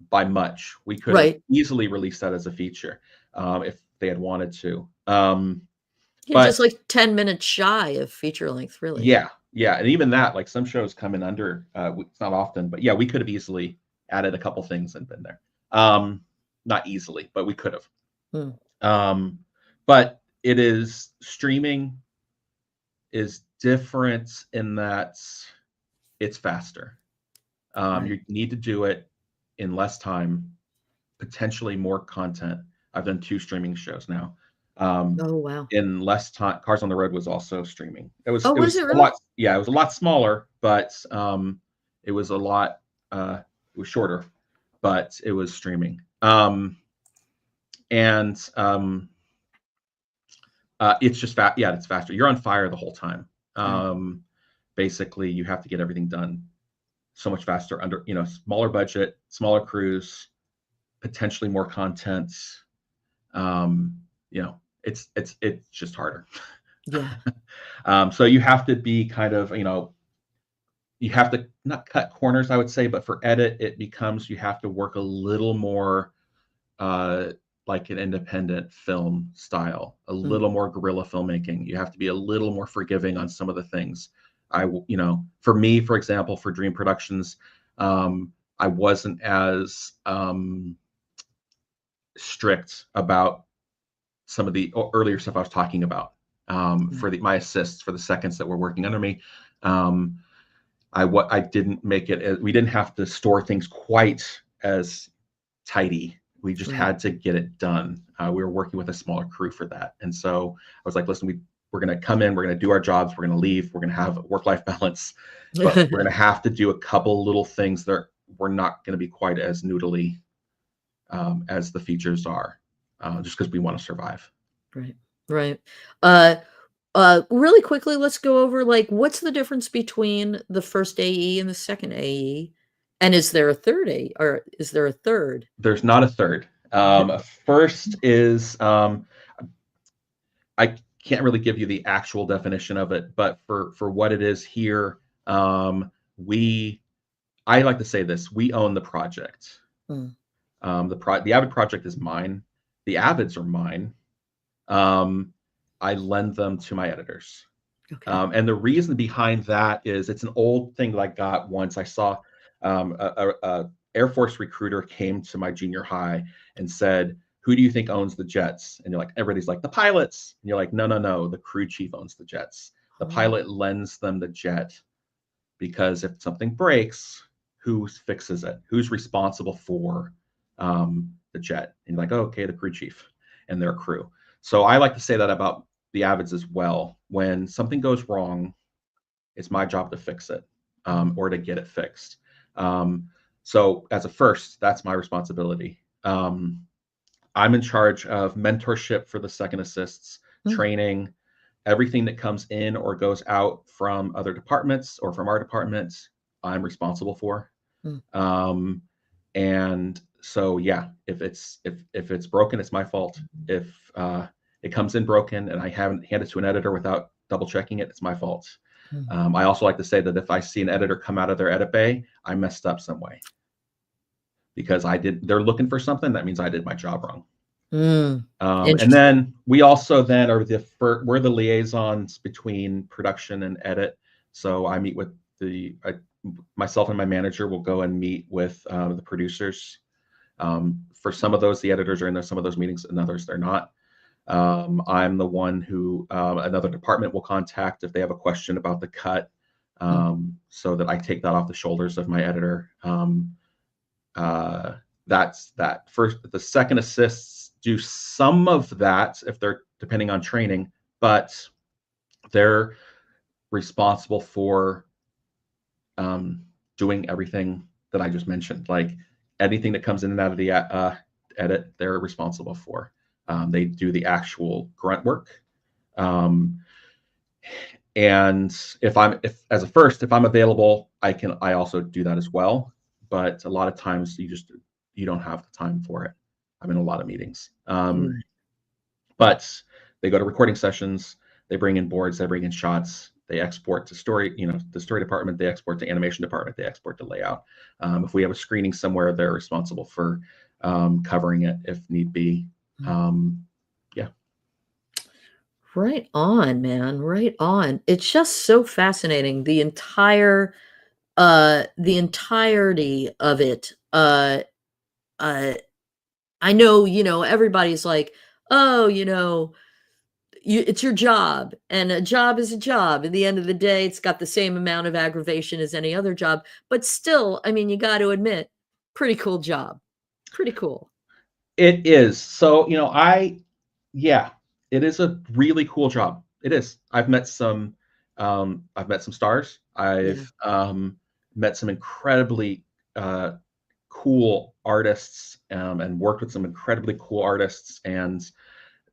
by much. We could have Right. easily released that as a feature, if they had wanted to. Yeah, just But like 10 minutes shy of feature length, really. yeah, yeah, and even that, like some shows come in under. It's not often, but yeah, we could have easily added a couple things and been there. Not easily, but we could have. Hmm. But it is streaming is different in that it's faster. Right. You need to do it in less time, potentially more content. I've done 2 streaming shows now. Um, Oh, wow. in less time, Cars on the Road was also streaming. It was Oh, it was was it a lot, really? yeah, it was a lot smaller, but it was a lot it was shorter, but it was streaming. And it's just yeah, it's faster. You're on fire the whole time. Right. Basically, you have to get everything done so much faster under, smaller budget, smaller crews, potentially more content. Um, it's just harder. Yeah. So you have to be kind of, you have to not cut corners, I would say, but for edit, it becomes you have to work a little more uh, like an independent film style, a Mm. little more guerrilla filmmaking. You have to be a little more forgiving on some of the things. For me, for example, for Dream Productions, I wasn't as strict about some of the earlier stuff I was talking about, for my assists for the seconds that were working under me. I didn't make it. We didn't have to store things quite as tidy. We just Right. had to get it done. We were working with a smaller crew for that, and so I was like, listen, we're going to come in, we're going to do our jobs, we're going to leave, we're going to have a work-life balance, but we're going to have to do a couple little things that we're not going to be quite as noodly as the features are, just because we want to survive. Right. Right. Uh, really quickly, let's go over, like, what's the difference between the first AE and the second AE? And is there a third A or is there a third? There's not a third. First is I can't really give you the actual definition of it, but for what it is here, we I like to say this: we own the project. Mm, The Avid project is mine. The Avids are mine. Um, I lend them to my editors. okay. And the reason behind that is it's an old thing that I got once. I saw a Air Force recruiter came to my junior high and said, "Who do you think owns the jets?" And you're like, everybody's like, the pilots. And you're like, no, no, no, the crew chief owns the jets. The Oh, pilot lends them the jet because if something breaks, who fixes it? Who's responsible for the jet? And you're like, oh, okay, the crew chief and their crew. So I like to say that about the Avids as well. When something goes wrong, it's my job to fix it, mm, or to get it fixed. So as a first, that's my responsibility. I'm in charge of mentorship for the second assists, mm, training, everything that comes in or goes out from other departments or from our department, I'm responsible for. mm, Um, and so yeah, if it's broken, it's my fault. If it comes in broken and I haven't handed it to an editor without double checking it, it's my fault. mm. I also like to say that if I see an editor come out of their edit bay, I messed up some way because they're looking for something. That means I did my job wrong. Mm. And Interesting. then we also then are we're the liaisons between production and edit. So I meet with myself and my manager will go and meet with the producers. For some of those, the editors are in some of those meetings, and others they're not. I'm the one who another department will contact if they have a question about the cut, Mm, so that I take that off the shoulders of my editor. That's that. First, the second assists do some of that if they're depending on training, but they're responsible for doing everything that I just mentioned. Like anything that comes in and out of the edit, they're responsible for. They do the actual grunt work. Um, and if I'm available, I also do that as well. But a lot of times you don't have the time for it. I'm in a lot of meetings. right. But they go to recording sessions, they bring in boards, they bring in shots, they export to story, the story department, they export to animation department, they export to layout. If we have a screening somewhere, they're responsible for covering it if need be. Yeah. Right on, man. Right on. It's just so fascinating. The entirety of it. Uh I know, everybody's like, oh, it's your job, and a job is a job. At the end of the day, it's got the same amount of aggravation as any other job. But still, I mean, you got to admit, pretty cool job. Pretty cool. It is. So, yeah, it is a really cool job. It is. I've met some stars. Yeah. I've met some incredibly cool artists, and worked with some incredibly cool artists and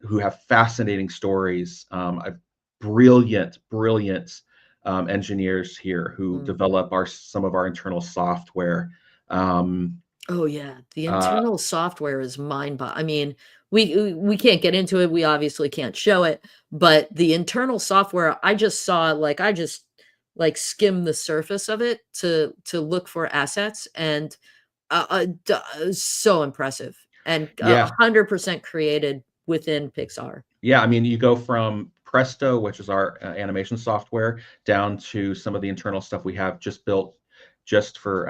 who have fascinating stories. I've brilliant, brilliant engineers here who develop some of our internal software. Oh yeah, the Uh, internal software is I mean, we can't get into it. We obviously can't show it, but the internal software, I just saw I just skimmed the surface of it to look for assets, and so impressive, and yeah, 100% created within Pixar. Yeah, I mean, you go from Presto, which is our animation software, down to some of the internal stuff we have just built just for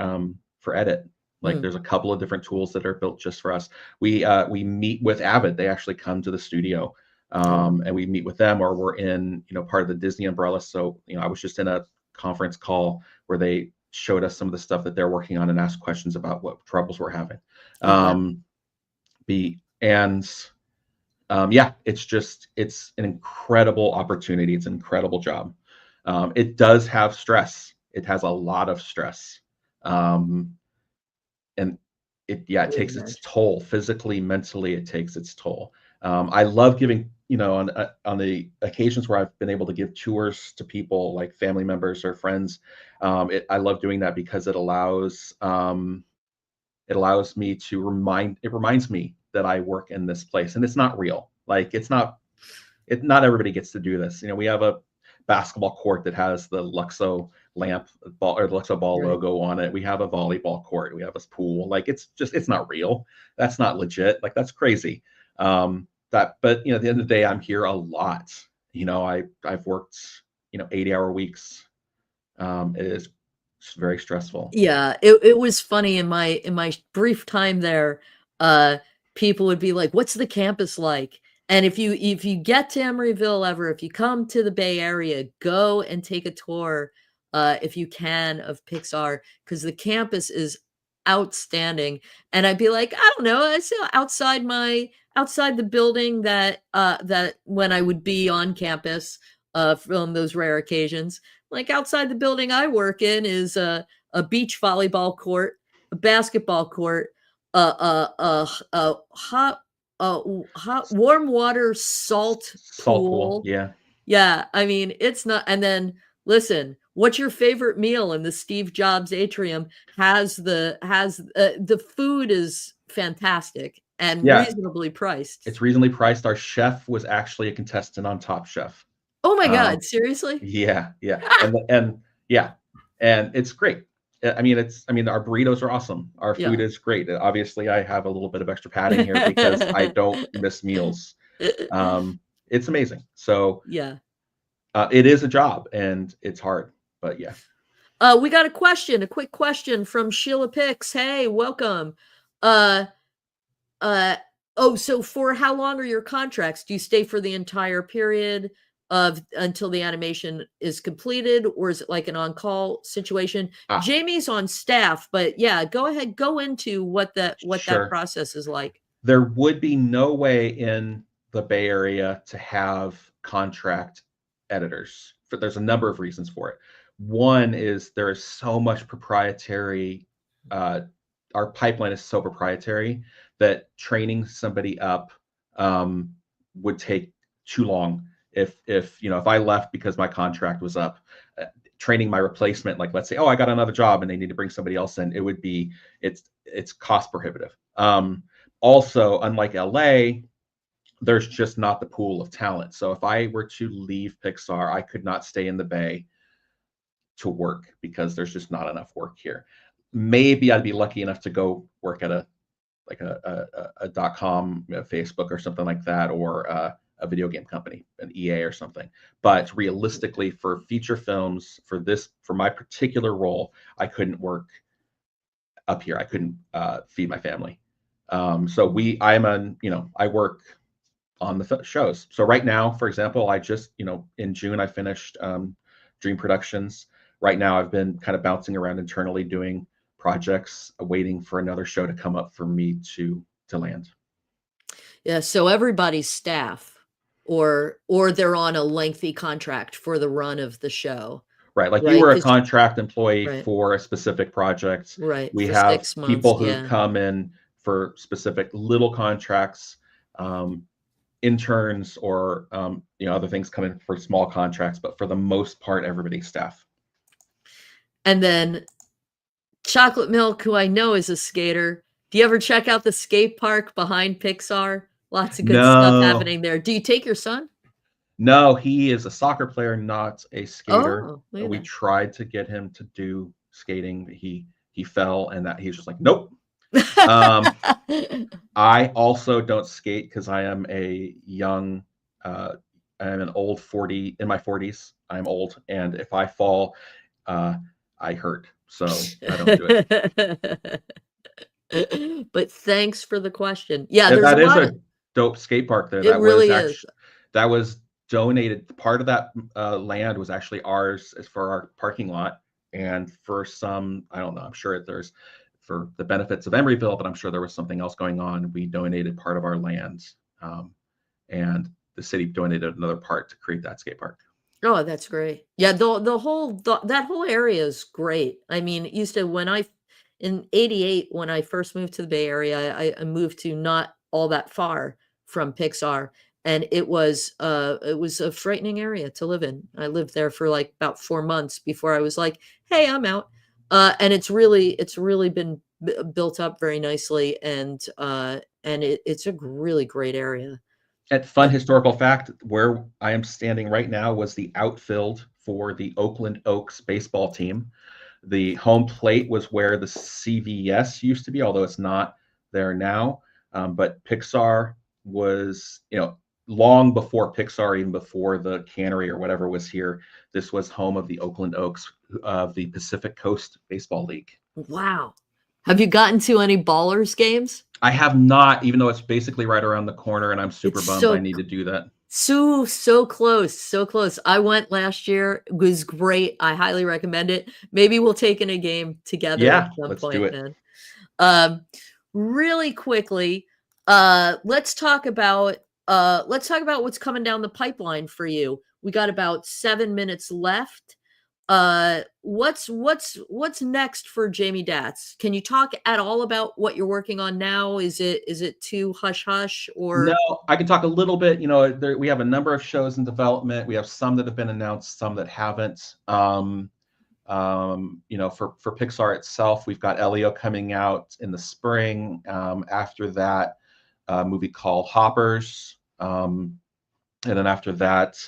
edit. Like Mm. there's a couple of different tools that are built just for us. We meet with Avid. They actually come to the studio, Oh, and we meet with them, or we're in part of the Disney umbrella. So I was just in a conference call where they showed us some of the stuff that they're working on and asked questions about what troubles we're having. oh wow. Be and Yeah, it's an incredible opportunity. It's an incredible job. It does have stress. It has a lot of stress. Um, and it I would takes its imagine. toll physically, mentally, it takes its toll. I love giving, on the occasions where I've been able to give tours to people like family members or friends. I love doing that because it reminds me that I work in this place, and it's not real. Like not everybody gets to do this. We have a basketball court that has the Luxo lamp ball or the Luxo ball Right. logo on it. We have a volleyball court. We have a pool. Like it's not real. That's not legit. Like that's crazy. But at the end of the day, I'm here a lot. I've worked 80-hour weeks. It is very stressful. Yeah, it was funny in my brief time there, uh, people would be like, "What's the campus like?" And if you get to Emeryville ever, if you come to the Bay Area, go and take a tour, if you can, of Pixar, because the campus is outstanding. And I'd be like, I don't know, I saw outside the building that when I would be on campus, from those rare occasions, like outside the building I work in is a beach volleyball court, a basketball court, a hot warm water salt Salt pool. pool. Yeah. Yeah, I mean, it's not. And then listen, what's your favorite meal in the Steve Jobs atrium? The food is fantastic and Yeah. reasonably priced. It's reasonably priced. Our chef was actually a contestant on Top Chef. Oh my Um, God, seriously? yeah, yeah, and yeah, and it's great. I mean, our burritos are awesome. Our food Yeah. is great. Obviously, I have a little bit of extra padding here because I don't miss meals. It's amazing. So Yeah. it is a job and it's hard, but yeah. We got a quick question from Sheila Pix. Hey, welcome. Uh, uh, oh, so for how long are your contracts? Do you stay for the entire period of until the animation is completed, or is it like an on-call situation? Ah, Jamie's on staff, but yeah, go ahead, go into what that sure. process is like. There would be no way in the Bay Area to have contract editors. There's a number of reasons for it. One is there is so much proprietary. Uh, our pipeline is so proprietary that training somebody up would take too long. If I left because my contract was up, training my replacement, like let's say, oh, I got another job and they need to bring somebody else in, it's cost prohibitive. Also, unlike LA, there's just not the pool of talent. So if I were to leave Pixar, I could not stay in the Bay to work because there's just not enough work here. Maybe I'd be lucky enough to go work at a .com, Facebook or something like that, or a video game company, an EA or something. But realistically, for feature films, for my particular role, I couldn't work up here. I couldn't feed my family. I work on the shows. So right now, for example, I just, in June, I finished Dream Productions. Right now, I've been kind of bouncing around internally doing projects, waiting for another show to come up for me to land. Yeah, so everybody's staff, or they're on a lengthy contract for the run of the show, Right, like you right? were a 'Cause contract employee right, for a specific project. right, We for have 6 months, people who yeah. come in for specific little contracts, interns, or other things come in for small contracts. But for the most part, everybody's staff. And then Chocolate Milk, who I know is a skater, do you ever check out the skate park behind Pixar? Lots of good stuff No, happening there. Do you take your son? no, he is a soccer player, not a skater. Oh, look at We that. tried to get him to do skating, but he fell, and that he's just like, nope. I also don't skate because I am I'm an old 40 in my 40s. I'm old, and if I fall, I hurt, so I don't do it. But thanks for the question. Yeah, And there's a that is lot of a dope skate park there. it really is. That was donated. Part of that land was actually ours as for our parking lot, and for some, I don't know. I'm sure there's for the benefits of Emeryville, but I'm sure there was something else going on. We donated part of our land, and the city donated another part to create that skate park. Oh, that's great. Yeah, that whole area is great. I mean, it used to when I in '88 when I first moved to the Bay Area, I moved to not all that far from Pixar, and it was a frightening area to live in. I lived there for like about 4 months before I was like, "Hey, I'm out." And it's really been built up very nicely, and it's a really great area. And fun historical fact, where I am standing right now was the outfield for the Oakland Oaks baseball team. The home plate was where the CVS used to be, although it's not there now. But Pixar was, long before Pixar, even before the cannery or whatever was here, this was home of the Oakland Oaks of the Pacific Coast Baseball League. Wow. Have you gotten to any Ballers games? I have not, even though it's basically right around the corner, and I'm super It's bummed I so need to do that. so close, so close. I went last year. It was great. I highly recommend it. Maybe we'll take in a game together at Yeah, some let's do point, it. man. Um, really quickly, let's talk about what's coming down the pipeline for you. We got about 7 minutes left. What's next for Jamie Datz? Can you talk at all about what you're working on now? Is it too hush hush No, or I can talk a little bit. We have a number of shows in development. We have some that have been announced, some that haven't. For Pixar itself, we've got Elio coming out in the spring. After that, a movie called Hoppers, and then after that,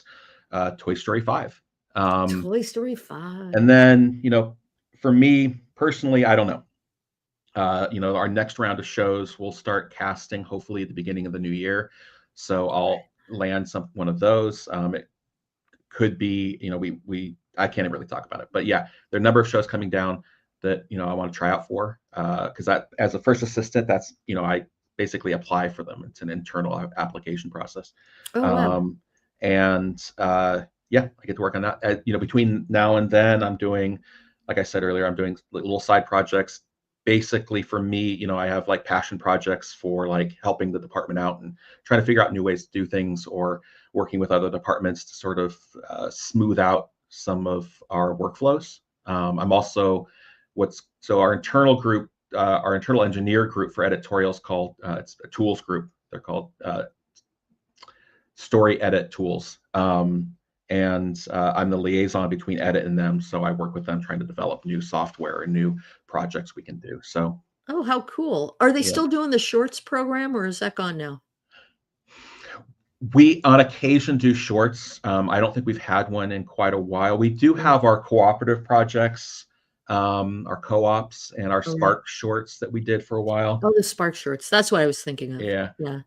Toy Story 5. Toy Story 5? And then, for me personally, I don't know. Our next round of shows will start casting hopefully at the beginning of the new year. So I'll land one of those. It could be, I can't really talk about it, but yeah, there are a number of shows coming down that, I want to try out for, because that as a first assistant, that's, I basically apply for them. It's an internal application process. Oh, wow. And yeah, I get to work on that. Between now and then, I'm doing, like I said earlier, I'm doing little side projects. Basically, for me, I have like passion projects for like helping the department out and trying to figure out new ways to do things, or working with other departments to sort of smooth out some of our workflows. I'm also our internal group, our internal engineer group for editorials called it's a tools group. They're called Story Edit Tools. And I'm the liaison between Edit and them. So I work with them trying to develop new software and new projects we can do. So, Oh, how cool. Are they yeah. still doing the shorts program or is that gone now? We on occasion do shorts. I don't think we've had one in quite a while. We do have our cooperative projects, our co-ops, and our Oh, yeah. Spark shorts that we did for a while. Oh, the Spark shorts. That's what I was thinking of. Yeah. Yeah.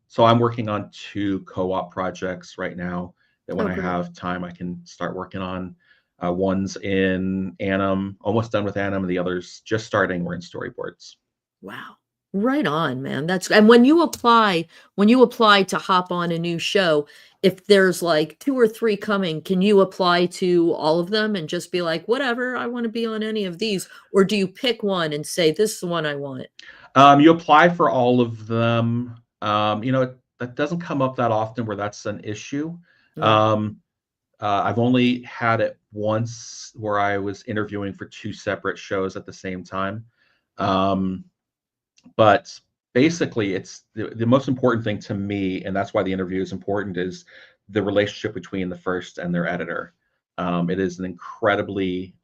So I'm working on 2 co-op projects right now that when Oh, I great. have time, I can start working on. One's in Anim, almost done with Anim, and the other's just starting. We're in storyboards. Wow. Right on, man. That's and when you apply to hop on a new show, if there's like 2 or 3 coming, can you apply to all of them and just be like, "Whatever, I wanna be on any of these," or do you pick one and say, "This is the one I want"? You apply for all of them. That doesn't come up that often where that's an issue. Yeah. Um, I've only had it once where I was interviewing for 2 separate shows at the same time. Um, but basically, it's the most important thing to me, and that's why the interview is important, is the relationship between the first and their editor. It is an incredibly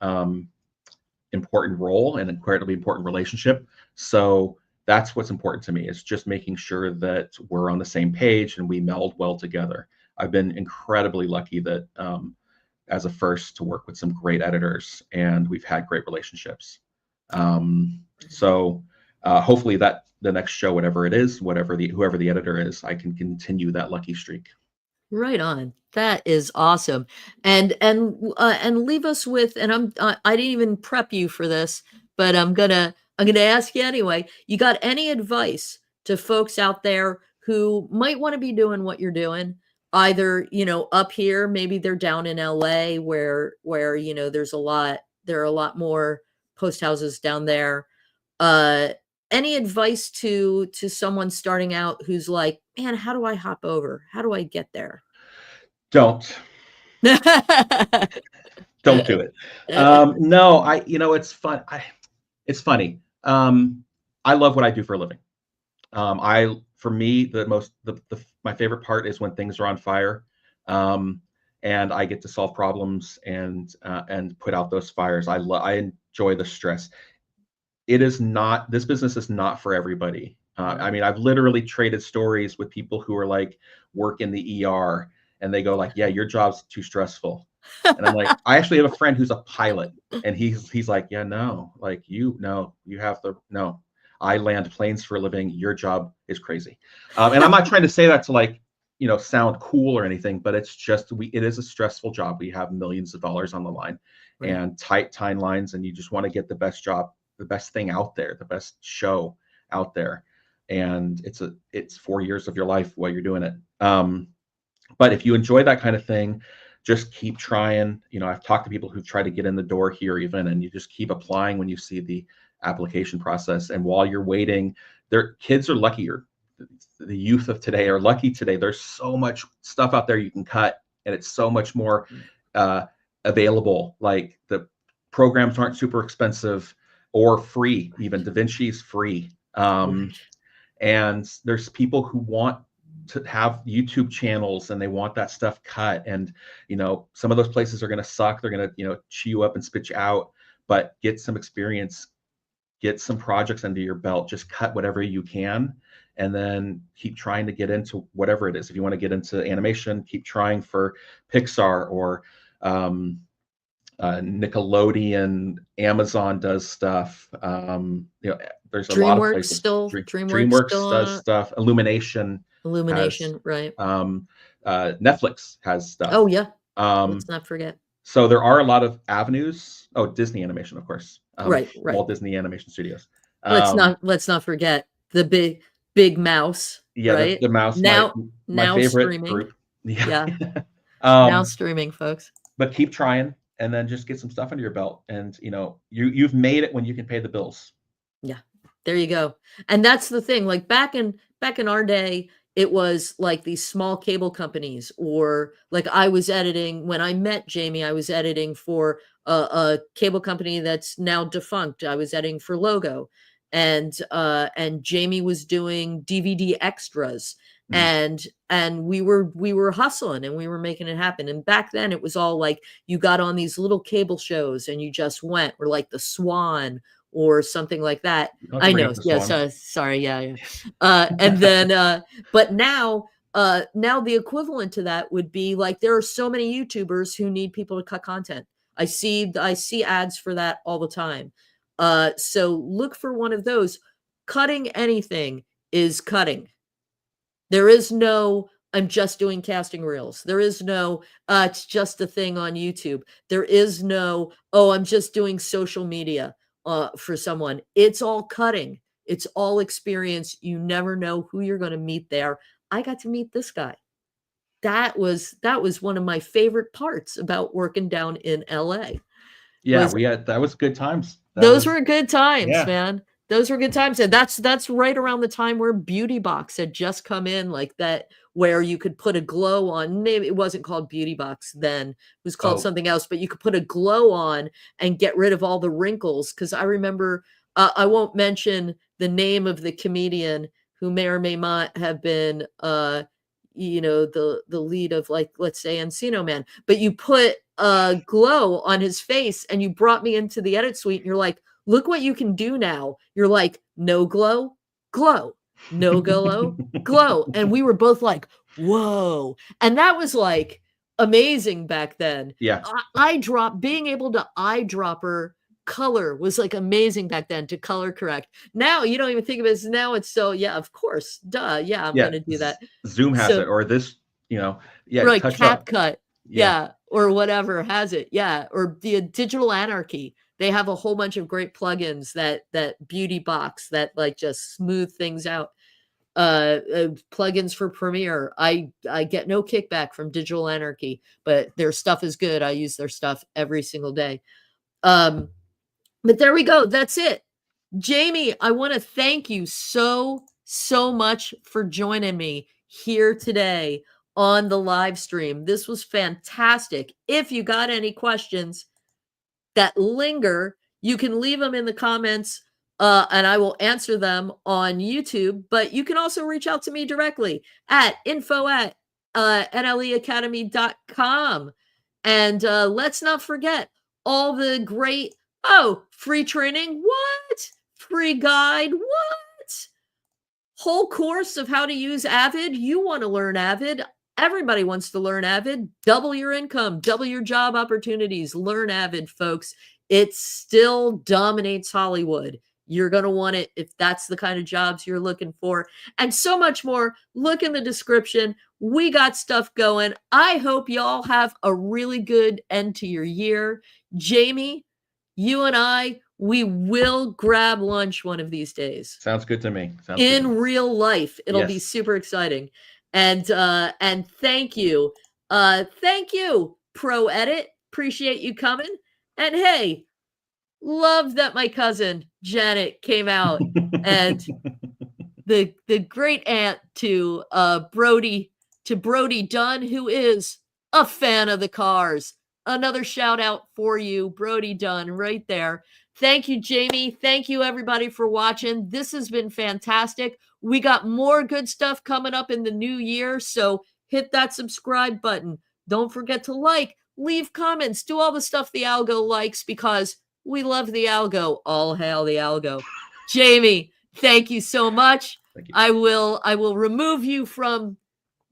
important role and incredibly important relationship. So that's what's important to me, is just making sure that we're on the same page and we meld well together. I've been incredibly lucky that as a first to work with some great editors, and we've had great relationships. So hopefully that the next show, whatever it is, whoever the editor is, I can continue that lucky streak. Right on. That is awesome. And leave us with and I didn't even prep you for this, but I'm gonna ask you anyway. You got any advice to folks out there who might want to be doing what you're doing? Either, up here, maybe they're down in LA where, there are a lot more post houses down there. Uh any advice to someone starting out who's like, "Man, how do I hop over? How do I get there?" Don't don't do it. No, it's fun. It's funny. I love what I do for a living. For me, my favorite part is when things are on fire, and I get to solve problems and put out those fires. I enjoy the stress. This business is not for everybody. I mean, I've literally traded stories with people who are like work in the ER, and they go like, "Yeah, your job's too stressful." And I'm like, I actually have a friend who's a pilot, and he's like, "Yeah, no, like you have the no. I land planes for a living. Your job is crazy." And I'm not trying to say that to like sound cool or anything, but it's just it is a stressful job. We have millions of dollars on the line Right. and tight timelines, and you just want to get the best job, the best thing out there, the best show out there. And it's 4 years of your life while you're doing it. But if you enjoy that kind of thing, just keep trying. I've talked to people who've tried to get in the door here even, and you just keep applying when you see the application process. And while you're waiting, their kids are luckier. The youth of today are lucky today. There's so much stuff out there you can cut, and it's so much more available. Like the programs aren't super expensive or free. Even DaVinci's free. Right. And there's people who want to have YouTube channels and they want that stuff cut. And some of those places are going to suck. They're going to chew you up and spit you out. But get some experience, get some projects under your belt. Just cut whatever you can, and then keep trying to get into whatever it is. If you want to get into animation, keep trying for Pixar or Nickelodeon. Amazon does stuff. There's a lot of DreamWorks places. still DreamWorks does stuff. Illumination has. Illumination, right. Netflix has stuff. Oh, yeah. Um, Let's not forget. so there are a lot of avenues. Oh, Disney Animation, of course. Right. Walt Disney Animation Studios. Let's not forget the big mouse, Yeah, right? the mouse, my Now favorite streaming. group. Yeah. Now Um, streaming, folks. but keep trying, and then just get some stuff under your belt, and you've made it when you can pay the bills. Yeah. There you go. And that's the thing, like back in our day, it was like these small cable companies, or like I was editing when I met Jamie, I was editing for a cable company that's now defunct. I was editing for Logo, and Jamie was doing DVD extras, Mhm. and we were hustling and we were making it happen. And back then it was all like you got on these little cable shows and you just went, or like the Swan or something like that. You don't have to I bring know. up the Yeah. Swan. Sorry. Yeah. Yeah. And then, but now now the equivalent to that would be like there are so many YouTubers who need people to cut content. I see ads for that all the time. So look for one of those. Cutting anything is cutting. There is no, I'm just doing casting reels. There is no, it's just a thing on YouTube. There is no, oh, I'm just doing social media for someone. It's all cutting. It's all experience. You never know who you're going to meet there. I got to meet this guy. That was one of my favorite parts about working down in LA. Yeah, that was good times. Those were good times, yeah. man. Those were good times. And that's right around the time where Beauty Box had just come in, like that, where you could put a glow on. Maybe it wasn't called Beauty Box then. It was called something else, but you could put a glow on and get rid of all the wrinkles. Because I remember, I won't mention the name of the comedian who may or may not have been, you know, the lead of, like, let's say Encino Man, but you put a glow on his face and you brought me into the edit suite and you're like, look what you can do now. You're like, no glow, glow, no glow, glow. And we were both like, whoa. And that was like amazing back then. Yeah. Being able to eyedropper color was like amazing back then, to color correct. Now you don't even think of it as, now it's so, yeah, of course, duh, yeah, I'm gonna do that. Zoom has it, or this, you know, right, CapCut, yeah, or whatever has it, yeah, or the Digital Anarchy. They have a whole bunch of great plugins that Beauty Box that like just smooth things out. Plugins for Premiere. I get no kickback from Digital Anarchy, but their stuff is good. I use their stuff every single day. But there we go. That's it. Jamie, I want to thank you so much for joining me here today on the live stream. This was fantastic. If you got any questions that linger, you can leave them in the comments and I will answer them on YouTube. But you can also reach out to me directly at info@nleacademy.com. And let's not forget all the great, free training, what? Free guide, what? Whole course of how to use Avid. You want to learn Avid. Everybody wants to learn Avid. Double your income, double your job opportunities. Learn Avid, folks. It still dominates Hollywood. You're going to want it if that's the kind of jobs you're looking for. And so much more. Look in the description. We got stuff going. I hope y'all have a really good end to your year. Jamie, you and I, we will grab lunch one of these days. Sounds good to me. In real life. It'll be super exciting. And thank you. Thank you, Pro Edit. Appreciate you coming. And hey, love that my cousin Janet came out and the great aunt to Brody Dunn, who is a fan of the cars. Another shout out for you, Brody Dunn, right there. Thank you, Jamie. Thank you, everybody, for watching. This has been fantastic. We got more good stuff coming up in the new year, so hit that subscribe button. Don't forget to like, leave comments, do all the stuff the algo likes, because we love the algo. All hail the algo. Jamie, thank you so much. Thank you. I will remove you from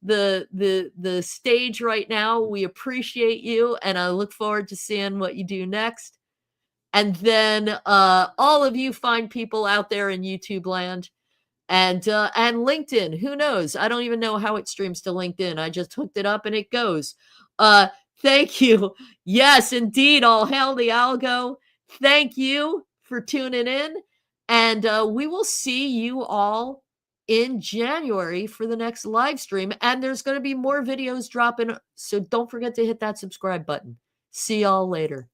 the stage right now. We appreciate you, and I look forward to seeing what you do next. And then all of you fine people out there in YouTube land and LinkedIn, who knows? I don't even know how it streams to LinkedIn. I just hooked it up and it goes. Thank you. Yes, indeed. All hail the algo. Thank you for tuning in. And we will see you all in January for the next live stream. And there's going to be more videos dropping. So don't forget to hit that subscribe button. See y'all later.